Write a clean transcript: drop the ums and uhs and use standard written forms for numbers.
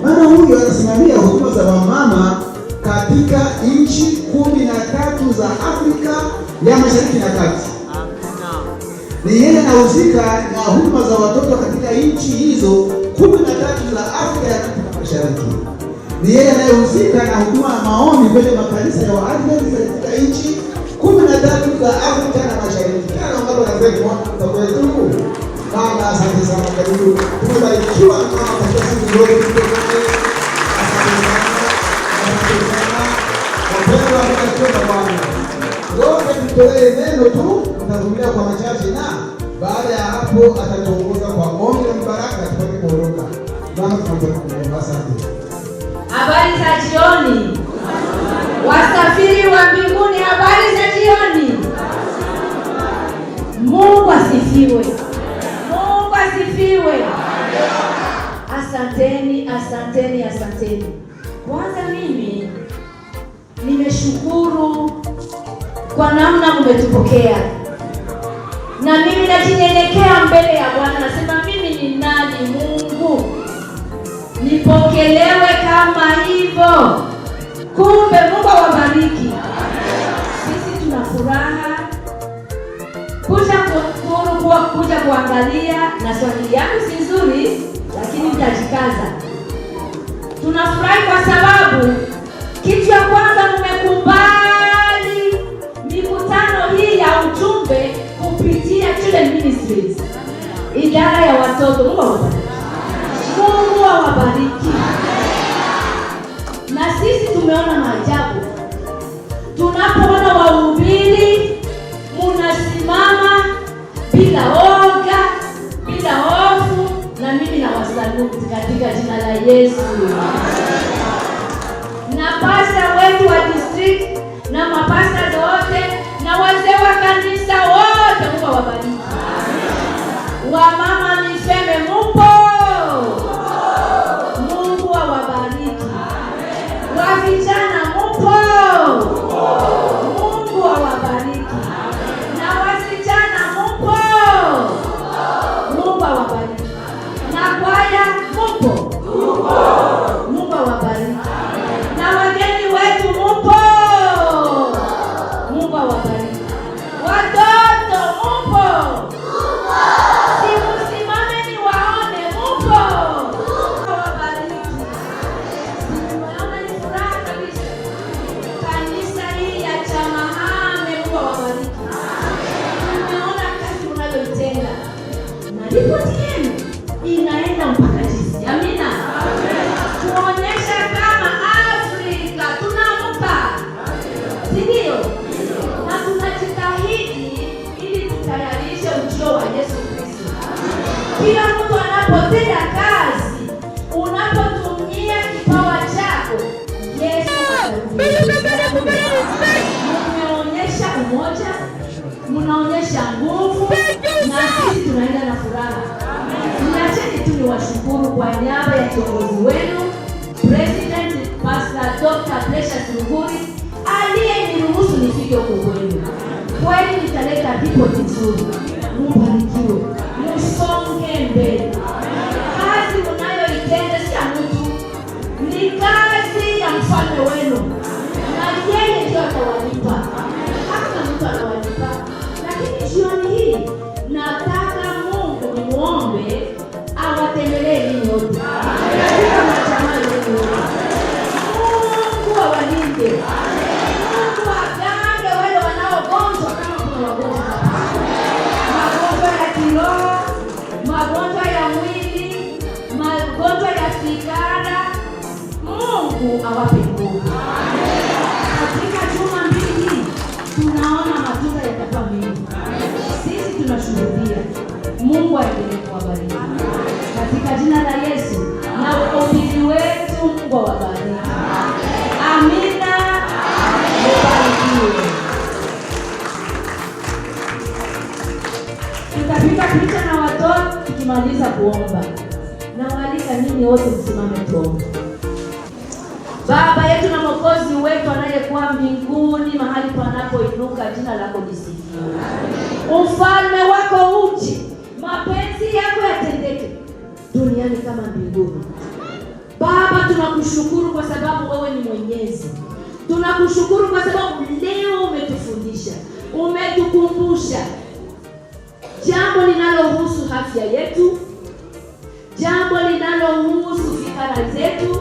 Mama huyu anasimamia huduma za wamama katika nchi 13 za Afrika ya Mashariki na Kati. Ni yeye anahusika na huduma za watoto katika nchi hizo 13 za Afrika ya Kati na Mashariki. Ni yeye anayehusika na huduma ya maombi kwenye makanisa ya Waadventista katika nchi 13 za Afrika na Mashariki. Kana mambo yanafanywa kwa kwetu. Mama, asante sana kwa hiyo. Tumebarikiwa kama kwa siku zote tutoke. Wapendwa katika Bwana. Wote tutolee neno tu, tutarudia kwa machache na baada ya hapo atatuongoza kwa ombi la baraka tupate kuondoka. Bwana tunakushukuru. Asante. Habari za jioni. Wasafiri wa mbinguni, habari za jioni. Mungu asifiwe. Mungu asifiwe. Asanteni, asanteni, asanteni. Kwanza mimi nimeshukuru kwa namna mmetupokea. Na mimi najinyenyekea mbele ya Bwana, nasema mimi ni nani Mungu nipokelewe kama hivyo? Kumbe Mungu awabariki. Sisi tuna furaha kuja kuangalia, na swali yangu si nzuri lakini nitajikaza. Tunafurahi kwa sababu kitu ya kwanza mmekubali mikutano hii ya ujumbe kupitia Children Ministries, idara ya watoto. Mungu awabariki. Na sisi tumeona maajabu tunapoona wahubiri munasimama bila oga, bila hofu, na mimi na wasaluti katika jina la Yesu. Na basi Vijana mupo? Mungu awabariki. Na wasichana mupo? Mungu awabariki. Na kwaya mupo? Mungu awabariki. Na wageni wetu mupo? Mungu awabariki. Watoto mupo? Simsimame niwaone mupo? Mungu awabariki. Nimeona ni furaha kabisa. Kanisa hii ya Chamahame, Mungu awabariki. Nimeona kazi unayoitenda. Na ripoti yenu inaenda mpaka jinsi. Amina. Kuonyesha kama Afrika tunaamka. Si ndio? Na tunajitahidi ili tutayarishe ujio wa Yesu Kristo. Kila mtu anapotenda kazi, unapotumia kipawa chako, Yesu atakubariki. Mnaonyesha umoja, mnaonyesha nguvu, na sisi tunaenda na furaha. Niacheni tu niwashukuru kwa niaba ya kiongozi wenu President Pastor Dr. Precious Ruguri aliyeniruhusu nifike huko kwenu. Kweli nitaleta ripoti nzuri. Mbarikiwe, msonge mbele. Kazi unayoitenda si ya mtu, ni kazi ya mfalme wenu, na yeye ndio atawalipa. Hakuna mtu anawalipa. Lakini jioni hii nataka Mungu nimuombe awatembelee ninyi wote katika majamaa yenu. Mungu awalinde. Mungu agange wale wanaogonjwa, kama kuna wagonjwa hapa. Magonjwa ya kiroho, magonjwa ya mwili, magonjwa ya fikra. Mungu awape nguvu. Katika juma mbili tunaona matunda yatakuwa mengi. Sisi tunashuhudia. Mungu aendelee kuwabariki. Katika jina la Yesu na ukombozi wetu, Mungu awabariki. Amina. Mbarikiwe. Tutapiga picha na watoto tukimaliza kuomba. Nawaalika ninyi wote msimame tuombe. Baba yetu na Mwokozi wetu anayekuwa mbinguni, mahali panapoinuka, jina lako lisifiwe. Ufalme wako uje, mapenzi yako yatendeke duniani kama mbinguni. Baba, tunakushukuru kwa sababu wewe ni mwenyezi. Tunakushukuru kwa sababu leo umetufundisha, umetukumbusha jambo linalohusu afya yetu, jambo linalohusu fikra zetu.